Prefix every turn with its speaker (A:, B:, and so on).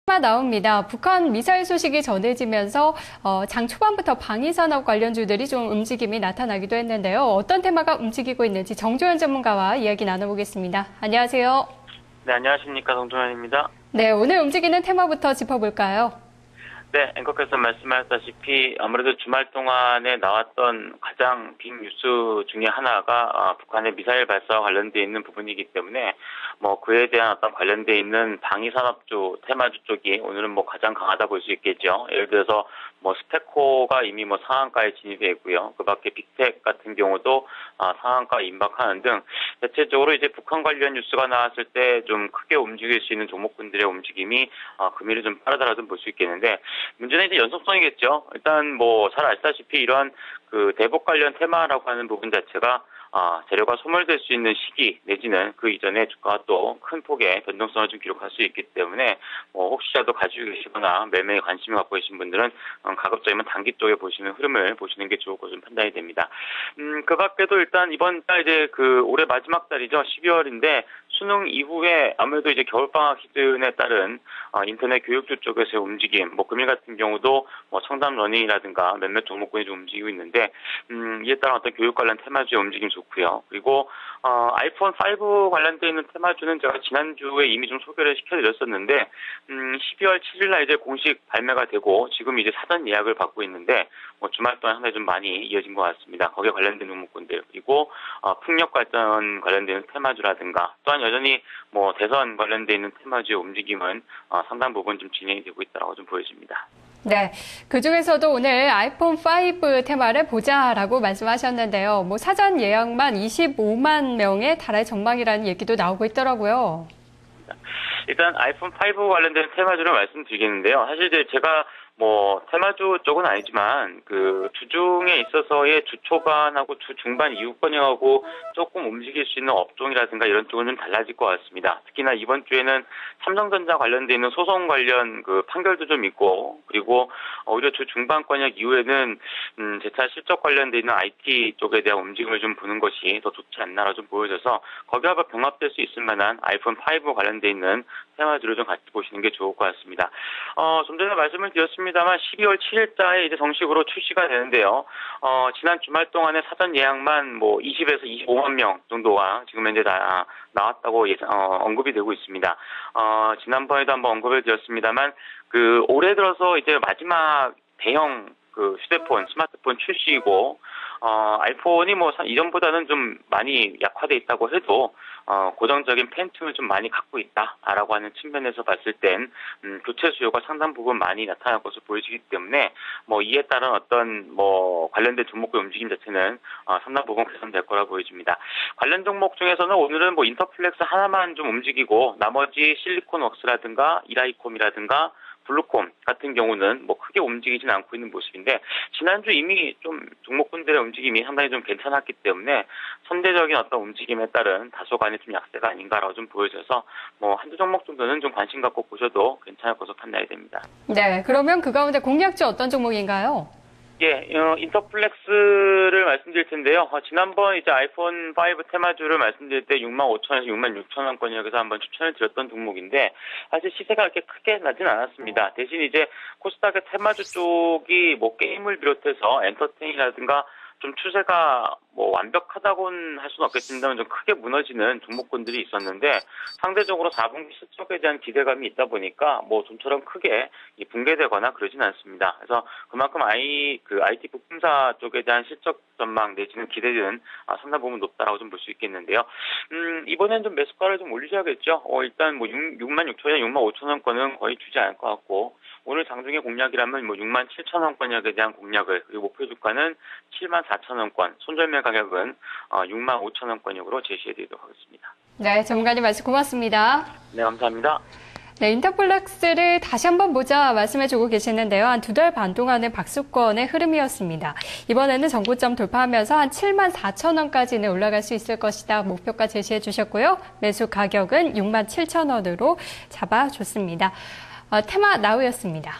A: 나옵니다. 북한 미사일 소식이 전해지면서 장 초반부터 방위산업 관련주들이 좀 움직임이 나타나기도 했는데요. 어떤 테마가 움직이고 있는지 정조현 전문가와 이야기 나눠보겠습니다. 안녕하세요.
B: 네, 안녕하십니까. 정조현입니다.
A: 네, 오늘 움직이는 테마부터 짚어볼까요?
B: 네, 앵커께서 말씀하셨다시피 아무래도 주말 동안에 나왔던 가장 빅 뉴스 중에 하나가 북한의 미사일 발사와 관련되어 있는 부분이기 때문에 그에 대한 어떤 관련되어 있는 방위산업주, 테마주 쪽이 오늘은 가장 강하다 볼 수 있겠죠. 예를 들어서 스테코가 이미 상한가에 진입해 있고요. 그 밖에 빅텍 같은 경우도 상한가 임박하는 등 대체적으로 이제 북한 관련 뉴스가 나왔을 때 좀 크게 움직일 수 있는 종목군들의 움직임이 금일은 좀 빠르다라도 볼 수 있겠는데, 문제는 이제 연속성이겠죠. 일단 잘 아시다시피 이러한 그 대북 관련 테마라고 하는 부분 자체가 재료가 소멸될 수 있는 시기 내지는 그 이전에 주가가 또 큰 폭의 변동성을 좀 기록할 수 있기 때문에 혹시라도 가지고 계시거나 매매에 관심을 갖고 계신 분들은 가급적이면 단기 쪽에 보시는 흐름을 보시는 게 좋을 것으로 판단이 됩니다. 그 밖에도 일단 이번 달 이제 올해 마지막 달이죠. 12월인데 수능 이후에 아무래도 이제 겨울방학 시즌에 따른 인터넷 교육주 쪽에서의 움직임, 금일 같은 경우도 청담 러닝이라든가 몇몇 종목군이 좀 움직이고 있는데, 이에 따른 어떤 교육 관련 테마주의 움직임 좋고요. 그리고 아이폰 5 관련되어 있는 테마주는 제가 지난주에 이미 좀 소개를 시켜드렸었는데, 12월 7일 날 이제 공식 발매가 되고 지금 이제 사전 예약을 받고 있는데, 주말 동안 상당히 좀 많이 이어진 것 같습니다. 거기에 관련된 종목군들, 그리고 풍력 발전 관련되는 테마주라든가, 또한 여전히 대선 관련되어 있는 테마주의 움직임은 상당 부분 좀 진행이 되고 있다고 좀 보여집니다.
A: 네, 그중에서도 오늘 아이폰 5 테마를 보자라고 말씀하셨는데요. 사전 예약만 25만 명에 달할 전망이라는 얘기도 나오고 있더라고요.
B: 일단 아이폰 5 관련된 테마주를 말씀드리겠는데요. 사실 이제 제가 테마주 쪽은 아니지만 주중에 있어서의 주 초반하고 주 중반 이후권하고 조금 움직일 수 있는 업종이라든가 이런 쪽은 좀 달라질 것 같습니다. 특히나 이번 주에는 삼성전자 관련돼 있는 소송 관련 판결도 좀 있고, 그리고 오히려 주 중반권역 이후에는 재차 실적 관련돼 있는 IT 쪽에 대한 움직임을 좀 보는 것이 더 좋지 않나라 좀 보여져서 거기와 병합될 수 있을 만한 아이폰 5 관련돼 있는 테마주를 좀 같이 보시는 게 좋을 것 같습니다. 좀 전에 말씀을 드렸습니다만 12월 7일자에 이제 정식으로 출시가 되는데요. 지난 주말 동안에 사전 예약만 20에서 25만 명 정도가 지금 현재 다 나왔다고 언급이 되고 있습니다. 지난번에도 한번 언급을 드렸습니다만 올해 들어서 이제 마지막 대형 휴대폰, 스마트폰 출시이고, 아이폰이 이전보다는 좀 많이 약화돼 있다고 해도, 고정적인 팬층을 좀 많이 갖고 있다라고 하는 측면에서 봤을 땐, 교체 수요가 상당 부분 많이 나타날 것으로 보여지기 때문에, 이에 따른 어떤, 관련된 종목의 움직임 자체는, 상당 부분 개선될 거라 보여집니다. 관련 종목 중에서는 오늘은 인터플렉스 하나만 좀 움직이고, 나머지 실리콘웍스라든가, 이라이콤이라든가, 블루콤 같은 경우는 크게 움직이진 않고 있는 모습인데, 지난주 이미 좀 종목군들의 움직임이 상당히 좀 괜찮았기 때문에 선제적인 어떤 움직임에 따른 다소간의 좀 약세가 아닌가라고 좀 보여져서 한두 종목 정도는 좀 관심 갖고 보셔도 괜찮을 것으로 판단이 됩니다.
A: 네, 그러면 그 가운데 공략주 어떤 종목인가요?
B: 예, 인터플렉스를 말씀드릴 텐데요. 지난번 이제 아이폰 5 테마주를 말씀드릴 때 65,000원에서 66,000원권역에서 한번 추천을 드렸던 종목인데, 사실 시세가 그렇게 크게 나진 않았습니다. 대신 이제 코스닥의 테마주 쪽이 게임을 비롯해서 엔터테인이라든가 좀 추세가 완벽하다고는 할 수는 없겠습니다만 좀 크게 무너지는 종목군들이 있었는데, 상대적으로 4분기 실적에 대한 기대감이 있다 보니까 좀처럼 크게 붕괴되거나 그러진 않습니다. 그래서 그만큼 IT 부품사 쪽에 대한 실적 전망 내지는 기대는 상당 부분 높다라고 좀 볼 수 있겠는데요. 이번엔 좀 매수가를 좀 올리셔야겠죠. 일단 66,000원, 65,000원권은 거의 주지 않을 것 같고, 오늘 장중의 공략이라면 67,000원권역에 대한 공략을, 그리고 목표 주가는 74,000원권, 손절매 가격은 65,000원권역으로 제시해드리도록 하겠습니다.
A: 네, 전문가님 말씀 고맙습니다.
B: 네, 감사합니다.
A: 네, 인터플렉스를 다시 한번 보자 말씀해주고 계시는데요. 한 2달 반 동안은 박수권의 흐름이었습니다. 이번에는 정고점 돌파하면서 한 74,000원까지는 올라갈 수 있을 것이다 목표가 제시해 주셨고요. 매수 가격은 67,000원으로 잡아줬습니다. 테마 나우였습니다.